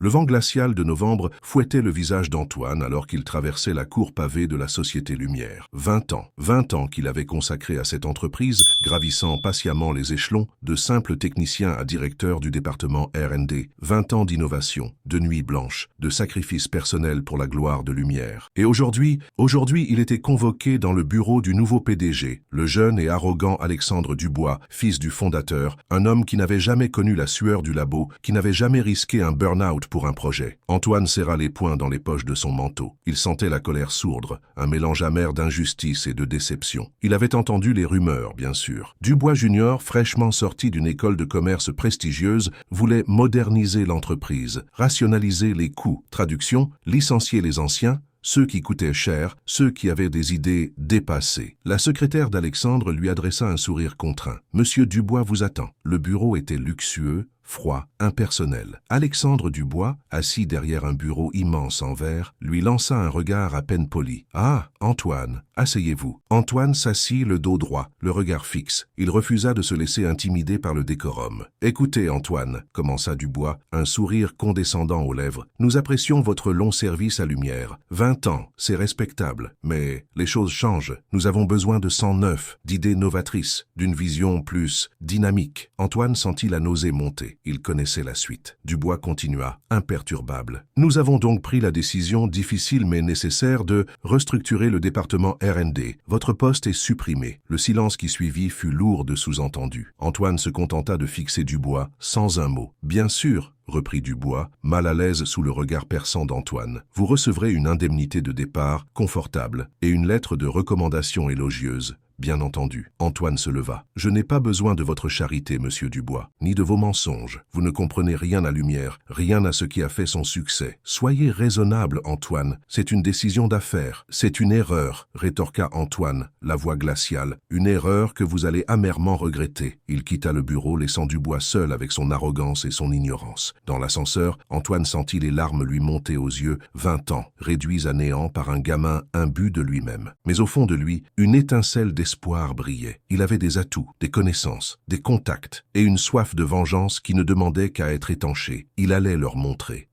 Le vent glacial de novembre fouettait le visage d'Antoine alors qu'il traversait la cour pavée de la Société Lumière. 20 ans qu'il avait consacré à cette entreprise, gravissant patiemment les échelons, de simple technicien à directeur du département R&D. 20 ans d'innovation, de nuits blanches, de sacrifices personnels pour la gloire de Lumière. Et aujourd'hui, il était convoqué dans le bureau du nouveau PDG, le jeune et arrogant Alexandre Dubois, fils du fondateur, un homme qui n'avait jamais connu la sueur du labo, qui n'avait jamais risqué un burn-out pour un projet. Antoine serra les poings dans les poches de son manteau. Il sentait la colère sourdre, un mélange amer d'injustice et de déception. Il avait entendu les rumeurs, bien sûr. Dubois Junior, fraîchement sorti d'une école de commerce prestigieuse, voulait moderniser l'entreprise, rationaliser les coûts. Traduction, licencier les anciens, ceux qui coûtaient cher, ceux qui avaient des idées dépassées. La secrétaire d'Alexandre lui adressa un sourire contraint. « Monsieur Dubois vous attend. » Le bureau était luxueux, froid, impersonnel. Alexandre Dubois, assis derrière un bureau immense en verre, lui lança un regard à peine poli. « Ah, Antoine, asseyez-vous. » Antoine s'assit le dos droit, le regard fixe. Il refusa de se laisser intimider par le décorum. « Écoutez, Antoine, » commença Dubois, un sourire condescendant aux lèvres, « nous apprécions votre long service à Lumière. 20 ans, c'est respectable. Mais les choses changent. Nous avons besoin de sang neuf, d'idées novatrices, d'une vision plus dynamique. » Antoine sentit la nausée monter. Il connaissait la suite. Dubois continua, imperturbable. « Nous avons donc pris la décision difficile mais nécessaire de restructurer le département R&D. Votre poste est supprimé. » Le silence qui suivit fut lourd de sous-entendus. Antoine se contenta de fixer Dubois sans un mot. « Bien sûr, » reprit Dubois, mal à l'aise sous le regard perçant d'Antoine. « Vous recevrez une indemnité de départ confortable et une lettre de recommandation élogieuse. » Bien entendu. Antoine se leva. « Je n'ai pas besoin de votre charité, monsieur Dubois, ni de vos mensonges. Vous ne comprenez rien à Lumière, rien à ce qui a fait son succès. Soyez raisonnable, Antoine. C'est une décision d'affaires. C'est une erreur, » rétorqua Antoine, la voix glaciale. « Une erreur que vous allez amèrement regretter. » Il quitta le bureau, laissant Dubois seul avec son arrogance et son ignorance. Dans l'ascenseur, Antoine sentit les larmes lui monter aux yeux. 20 ans, réduits à néant par un gamin imbu de lui-même. Mais au fond de lui, une étincelle d'espoir brillait. Il avait des atouts, des connaissances, des contacts et une soif de vengeance qui ne demandait qu'à être étanchée. Il allait leur montrer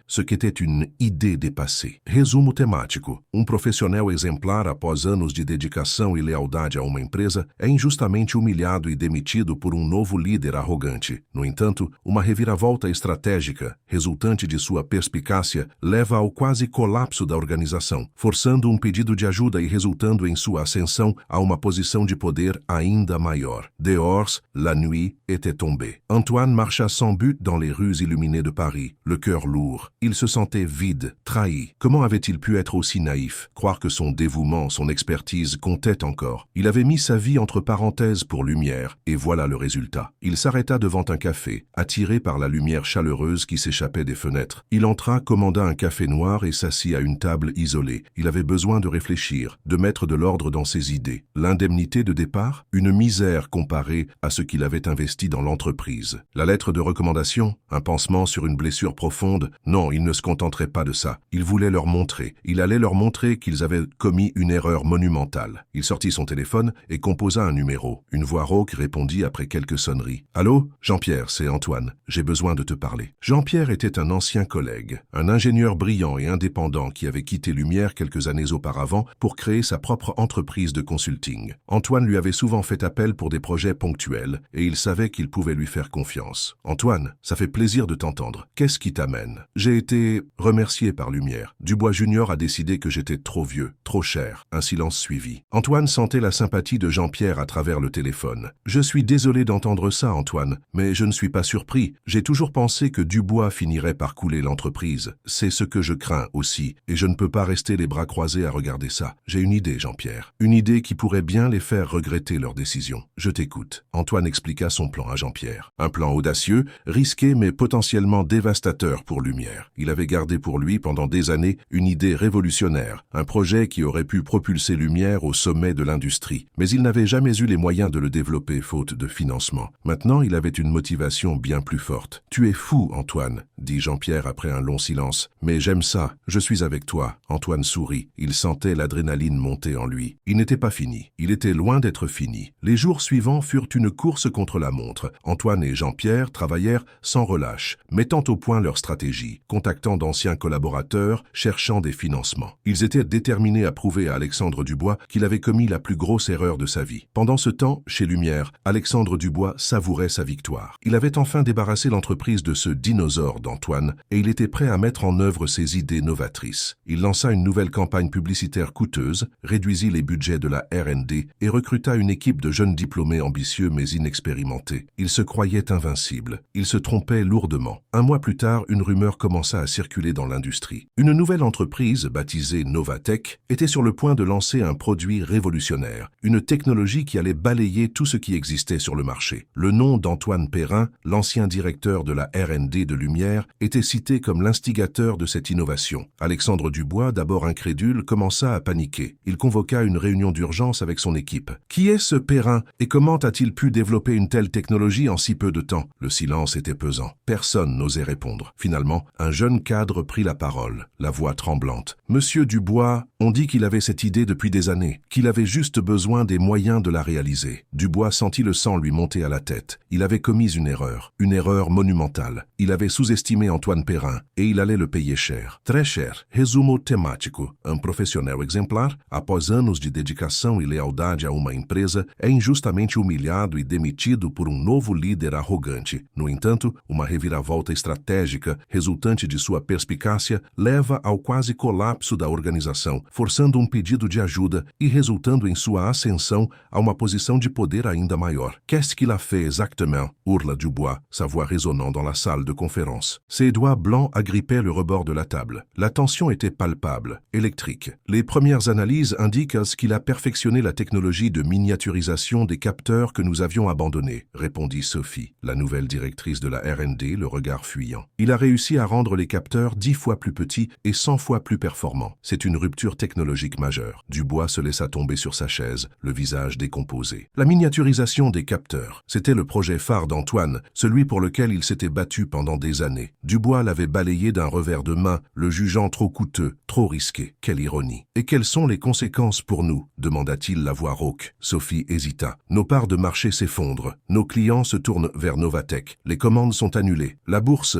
ce qu'était une idée dépassée. Resumo temático. Profissional exemplar após anos de dedicação e lealdade a uma empresa é injustamente humilhado e demitido por novo líder arrogante. No entanto, uma reviravolta estratégica, resultante de sua perspicácia, leva ao quase colapso da organização, forçando pedido de ajuda e resultando em sua ascensão a uma posição de poder ainda maior. Dehors, la nuit était tombée. Antoine marcha sans but dans les rues illuminées de Paris, le cœur lourd. Il se sentait vide, trahi. Comment avait-il pu être aussi naïf, croire que son dévouement, son expertise comptaient encore? Il avait mis sa vie entre parenthèses pour Lumière, et voilà le résultat. Il s'arrêta devant un café, attiré par la lumière chaleureuse qui s'échappait des fenêtres. Il entra, commanda un café noir et s'assit à une table isolée. Il avait besoin de réfléchir, de mettre de l'ordre dans ses idées. L'indemnité de départ? Une misère comparée à ce qu'il avait investi dans l'entreprise. La lettre de recommandation? Un pansement sur une blessure profonde? Non, il ne se contenterait pas de ça. Il voulait leur montrer. Il allait leur montrer qu'ils avaient commis une erreur monumentale. Il sortit son téléphone et composa un numéro. Une voix rauque répondit après quelques sonneries. « Allô? Jean-Pierre, c'est Antoine. J'ai besoin de te parler. » Jean-Pierre était un ancien collègue, un ingénieur brillant et indépendant qui avait quitté Lumière quelques années auparavant pour créer sa propre entreprise de consulting. Antoine lui avait souvent fait appel pour des projets ponctuels et il savait qu'il pouvait lui faire confiance. « Antoine, ça fait plaisir de t'entendre. Qu'est-ce qui t'amène? » « J'ai été remercié par Lumière. Dubois Junior a décidé que j'étais trop vieux, trop cher. » Un silence suivit. Antoine sentait la sympathie de Jean-Pierre à travers le téléphone. « Je suis désolé d'entendre ça, Antoine, mais je ne suis pas surpris. J'ai toujours pensé que Dubois finirait par couler l'entreprise. C'est ce que je crains aussi, et je ne peux pas rester les bras croisés à regarder ça. J'ai une idée, Jean-Pierre. Une idée qui pourrait bien les faire regretter leur décision. Je t'écoute. » Antoine expliqua son plan à Jean-Pierre. Un plan audacieux, risqué mais potentiellement dévastateur pour Lumière. Il avait gardé pour lui pendant des années une idée révolutionnaire, un projet qui aurait pu propulser Lumière au sommet de l'industrie. Mais il n'avait jamais eu les moyens de le développer faute de financement. Maintenant, il avait une motivation bien plus forte. porte. « Tu es fou, Antoine, dit Jean-Pierre après un long silence. « Mais j'aime ça, je suis avec toi. » Antoine sourit. Il sentait l'adrénaline monter en lui. Il n'était pas fini. Il était loin d'être fini. Les jours suivants furent une course contre la montre. Antoine et Jean-Pierre travaillèrent sans relâche, mettant au point leur stratégie, contactant d'anciens collaborateurs, cherchant des financements. Ils étaient déterminés à prouver à Alexandre Dubois qu'il avait commis la plus grosse erreur de sa vie. Pendant ce temps, chez Lumière, Alexandre Dubois savourait sa victoire. Il avait enfin débarrassé l'entreprise de ce dinosaure d'Antoine et il était prêt à mettre en œuvre ses idées novatrices. Il lança une nouvelle campagne publicitaire coûteuse, réduisit les budgets de la R&D et recruta une équipe de jeunes diplômés ambitieux mais inexpérimentés. Il se croyait invincible. Il se trompait lourdement. Un mois plus tard, une rumeur commença à circuler dans l'industrie. Une nouvelle entreprise, baptisée Novatech, était sur le point de lancer un produit révolutionnaire, une technologie qui allait balayer tout ce qui existait sur le marché. Le nom d'Antoine Perrin, l'ancien directeur de la R&D de Lumière, était cité comme l'instigateur de cette innovation. Alexandre Dubois, d'abord incrédule, commença à paniquer. Il convoqua une réunion d'urgence avec son équipe. « Qui est ce Perrin et comment a-t-il pu développer une telle technologie en si peu de temps ?» Le silence était pesant. Personne n'osait répondre. Finalement, un jeune cadre prit la parole, la voix tremblante. « Monsieur Dubois, on dit qu'il avait cette idée depuis des années, qu'il avait juste besoin des moyens de la réaliser. » Dubois sentit le sang lui monter à la tête. Il avait commis une erreur monumentale. Il avait sous-estimé Antoine Perrin et il allait le payer cher. Très cher. Resumo temático. Um profissional exemplar, após anos de dedicação e lealdade a uma empresa, é injustamente humilhado e demitido por novo líder arrogante. No entanto, uma reviravolta estratégica, resultante de sua perspicácia, leva ao quase colapso da organização, forçando pedido de ajuda e resultando em sua ascensão a uma posição de poder ainda maior. Qu'est-ce qu'il a fait exactement? Hurla Dubois, sa voix résonnant dans la salle de conférence. Ses doigts blancs agrippaient le rebord de la table. La tension était palpable, électrique. Les premières analyses indiquent qu'il a perfectionné la technologie de miniaturisation des capteurs que nous avions abandonnés, répondit Sophie, la nouvelle directrice de la R&D, le regard fuyant. Il a réussi à rendre les capteurs 10 fois plus petits et 100 fois plus performants. C'est une rupture technologique majeure. Dubois se laissa tomber sur sa chaise, le visage décomposé. La miniaturisation des capteurs, c'était le projet phare d'Antoine, celui pour lequel il s'était battu pendant des années. Dubois l'avait balayé d'un revers de main, le jugeant trop coûteux, trop risqué. Quelle ironie. « Et quelles sont les conséquences pour nous ?» demanda-t-il la voix rauque. Sophie hésita. « Nos parts de marché s'effondrent. Nos clients se tournent vers Novatech. Les commandes sont annulées. La bourse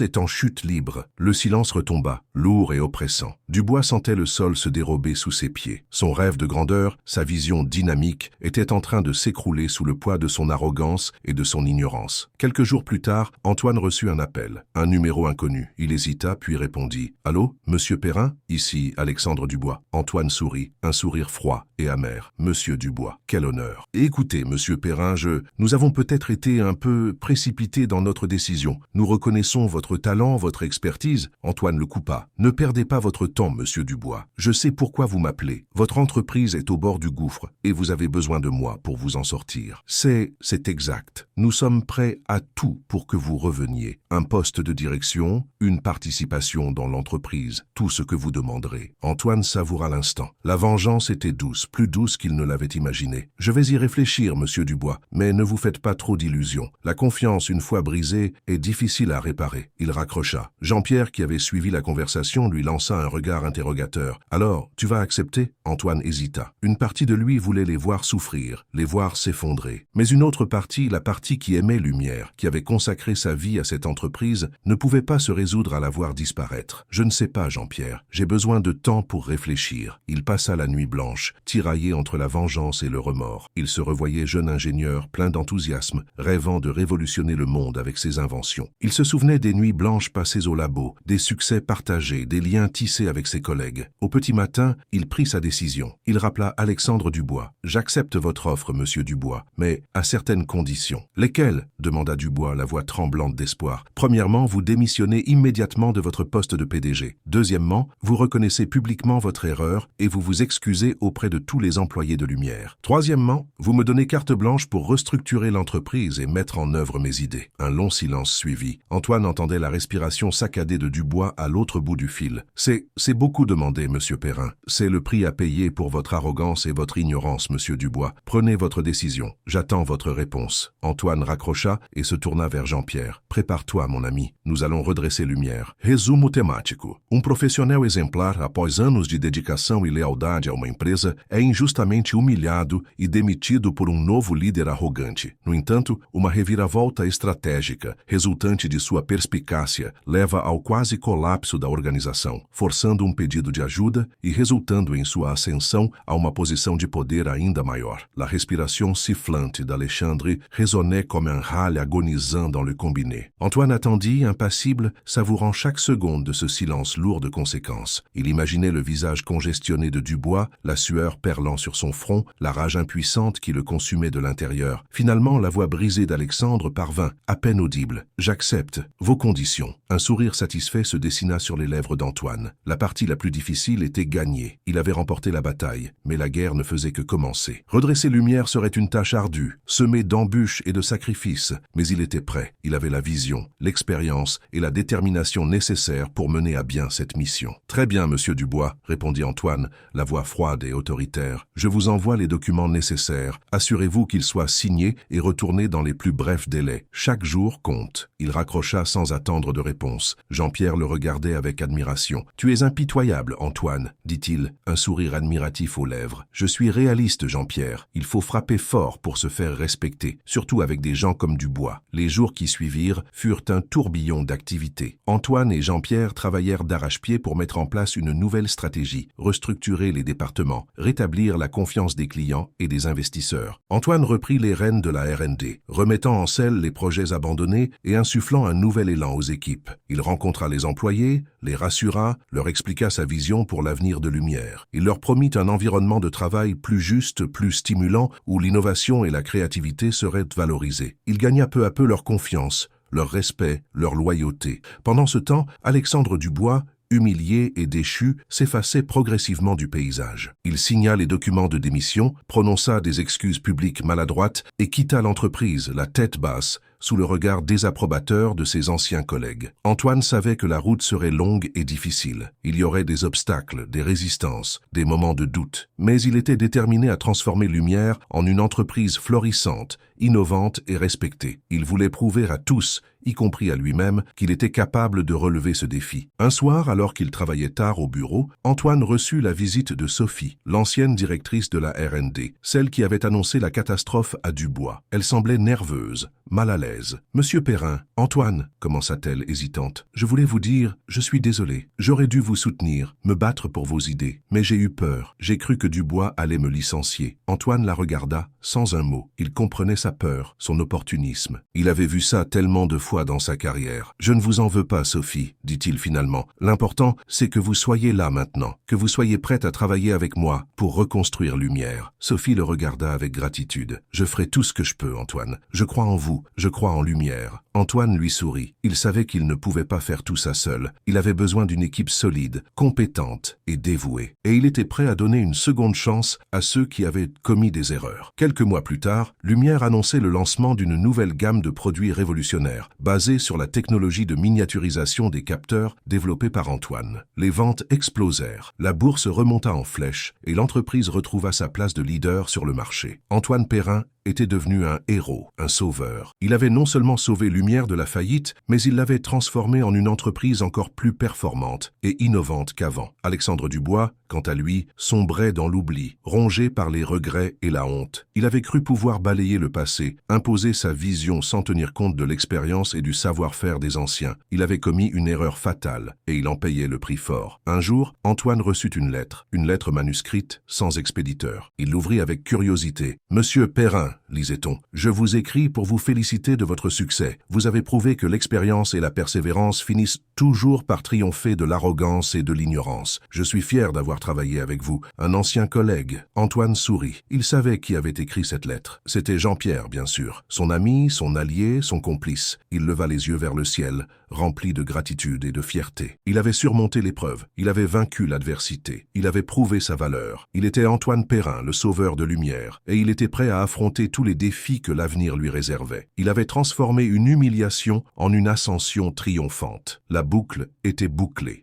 est en chute libre. » Le silence retomba, lourd et oppressant. Dubois sentait le sol se dérober sous ses pieds. Son rêve de grandeur, sa vision dynamique, était en train de s'écrouler sous le poids de son arrogance et de son ignorance. Quelques jours plus tard, Antoine reçut un appel. Un numéro inconnu. Il hésita, puis répondit. « Allô, Monsieur Perrin? Ici Alexandre Dubois. » Antoine sourit, un sourire froid et amer. « Monsieur Dubois, quel honneur. Écoutez, Monsieur Perrin, nous avons peut-être été un peu précipités dans notre décision. Nous reconnaissons votre talent, votre expertise. » Antoine le coupa. « Ne perdez pas votre temps, Monsieur Dubois. Je sais pourquoi vous m'appelez. Votre entreprise est au bord du gouffre et vous avez besoin de moi pour vous en sortir. C'est exact. Nous sommes prêts à tout pour que vous reveniez. Un poste de direction, une participation dans l'entreprise, tout ce que vous demanderez. » Antoine savoura l'instant. La vengeance était douce, plus douce qu'il ne l'avait imaginé. « Je vais y réfléchir, Monsieur Dubois, mais ne vous faites pas trop d'illusions. La confiance, une fois brisée, est difficile à réparer. » Il raccrocha. Jean-Pierre, qui avait suivi la conversation, lui lança un regard interrogateur. « Alors, tu vas accepter ?» Antoine hésita. Une partie de lui voulait les voir souffrir, les voir s'effondrer. Mais une autre partie, la partie qui aimait Lumière, qui avait consacré sa vie à cette entreprise, ne pouvait pas se résoudre à la voir disparaître. « Je ne sais pas, Jean-Pierre. J'ai besoin de temps pour réfléchir. » Il passa la nuit blanche, tiraillé entre la vengeance et le remords. Il se revoyait jeune ingénieur, plein d'enthousiasme, rêvant de révolutionner le monde avec ses inventions. Il se souvenait des nuits blanches passées au labo, des succès partagés, des liens tissés avec ses collègues. Au petit matin, il prit sa décision. Il rappela Alexandre Dubois. « J'accepte votre offre, Monsieur Dubois, mais à certaines conditions. » « Lesquelles ?» demanda Dubois, la voix tremblante d'espoir. « Premièrement, Premièrement, vous démissionnez immédiatement de votre poste de PDG. Deuxièmement, vous reconnaissez publiquement votre erreur et vous vous excusez auprès de tous les employés de Lumière. Troisièmement, vous me donnez carte blanche pour restructurer l'entreprise et mettre en œuvre mes idées. Un long silence suivit. Antoine entendait la respiration saccadée de Dubois à l'autre bout du fil. C'est beaucoup demandé, Monsieur Perrin. C'est le prix à payer pour votre arrogance et votre ignorance, Monsieur Dubois. Prenez votre décision. J'attends votre réponse. Antoine raccrocha et se tourna vers Jean-Pierre. Prépare-toi, mon ami. Nous allons redresser Lumière. Resumo temático. Profissional exemplar, após anos de dedicação e lealdade a uma empresa, é injustamente humilhado e demitido por novo líder arrogante. No entanto, uma reviravolta estratégica, resultante de sua perspicácia, leva ao quase colapso da organização, forçando pedido de ajuda e resultando em sua ascensão a uma posição de poder ainda maior. La respiration sifflante d'Alexandre résonnait comme un râle agonisant dans le combiné. Antoine attendit, impassible, savourant chaque seconde de ce silence lourd de conséquences. Il imaginait le visage congestionné de Dubois, la sueur perlant sur son front, la rage impuissante qui le consumait de l'intérieur. Finalement, la voix brisée d'Alexandre parvint, à peine audible. « J'accepte. Vos conditions. » Un sourire satisfait se dessina sur les lèvres d'Antoine. La partie la plus difficile était gagnée. Il avait remporté la bataille, mais la guerre ne faisait que commencer. Redresser Lumière serait une tâche ardue, semée d'embûches et de sacrifices, mais il était prêt. Il avait la vision, l'expérience et la détermination nécessaires pour mener à bien cette mission. « Très bien, Monsieur Dubois, » répondit Antoine, la voix froide et autoritaire. « Je vous envoie les documents nécessaires. Assurez-vous qu'ils soient signés et retournés dans les plus brefs délais. Chaque jour compte. » Il raccrocha sans attendre de réponse. Jean-Pierre le regardait avec admiration. « Tu es impitoyable, Antoine, » dit-il, un sourire admiratif aux lèvres. « Je suis réaliste, Jean-Pierre. Il faut frapper fort pour se faire respecter, surtout avec des gens comme Dubois. » Les jours qui suivirent furent un tourbillon d'activités. Antoine et Jean-Pierre travaillèrent d'arrache-pied pour mettre en place une nouvelle stratégie, restructurer les départements, rétablir la confiance des clients et des investisseurs. Antoine reprit les rênes de la R&D, remettant en selle les projets abandonnés et insufflant un nouvel élan aux équipes. Il rencontra les employés, les rassura, leur expliqua sa vision pour l'avenir de Lumière. Il leur promit un environnement de travail plus juste, plus stimulant, où l'innovation et la créativité seraient valorisées. Il gagna peu à peu leur confiance, leur respect, leur loyauté. Pendant ce temps, Alexandre Dubois, humilié et déchu, s'effaçait progressivement du paysage. Il signa les documents de démission, prononça des excuses publiques maladroites et quitta l'entreprise, la tête basse, sous le regard désapprobateur de ses anciens collègues. Antoine savait que la route serait longue et difficile. Il y aurait des obstacles, des résistances, des moments de doute. Mais il était déterminé à transformer Lumière en une entreprise florissante, innovante et respectée. Il voulait prouver à tous, y compris à lui-même, qu'il était capable de relever ce défi. Un soir, alors qu'il travaillait tard au bureau, Antoine reçut la visite de Sophie, l'ancienne directrice de la R&D, celle qui avait annoncé la catastrophe à Dubois. Elle semblait nerveuse, mal à l'aise. « Monsieur Perrin, Antoine, » commença-t-elle hésitante, « je voulais vous dire, je suis désolée. J'aurais dû vous soutenir, me battre pour vos idées. Mais j'ai eu peur. J'ai cru que Dubois allait me licencier. » Antoine la regarda, sans un mot. Il comprenait sa peur, son opportunisme. Il avait vu ça tellement de fois dans sa carrière. « Je ne vous en veux pas, Sophie, » dit-il finalement. « L'important, c'est que vous soyez là maintenant, que vous soyez prête à travailler avec moi pour reconstruire Lumière. » Sophie le regarda avec gratitude. « Je ferai tout ce que je peux, Antoine. Je crois en vous, je crois en Lumière. » Antoine lui sourit. Il savait qu'il ne pouvait pas faire tout ça seul. Il avait besoin d'une équipe solide, compétente et dévouée. Et il était prêt à donner une seconde chance à ceux qui avaient commis des erreurs. Quelques mois plus tard, Lumière annonçait le lancement d'une nouvelle gamme de produits révolutionnaires, basée sur la technologie de miniaturisation des capteurs développée par Antoine. Les ventes explosèrent. La bourse remonta en flèche et l'entreprise retrouva sa place de leader sur le marché. Antoine Perrin était devenu un héros, un sauveur. Il avait non seulement sauvé Lumière de la faillite, mais il l'avait transformée en une entreprise encore plus performante et innovante qu'avant. Alexandre Dubois, quant à lui, sombrait dans l'oubli, rongé par les regrets et la honte. Il avait cru pouvoir balayer le passé, imposer sa vision sans tenir compte de l'expérience et du savoir-faire des anciens. Il avait commis une erreur fatale, et il en payait le prix fort. Un jour, Antoine reçut une lettre manuscrite, sans expéditeur. Il l'ouvrit avec curiosité. « Monsieur Perrin, » lisait-on, « je vous écris pour vous féliciter de votre succès. Vous avez prouvé que l'expérience et la persévérance finissent toujours par triompher de l'arrogance et de l'ignorance. Je suis fier d'avoir travaillé avec vous, un ancien collègue. » Antoine sourit. Il savait qui avait écrit cette lettre. C'était Jean-Pierre, bien sûr. Son ami, son allié, son complice. Il leva les yeux vers le ciel, rempli de gratitude et de fierté. Il avait surmonté l'épreuve, il avait vaincu l'adversité, il avait prouvé sa valeur. Il était Antoine Perrin, le sauveur de lumière, et il était prêt à affronter tous les défis que l'avenir lui réservait. Il avait transformé une humiliation en une ascension triomphante. La boucle était bouclée.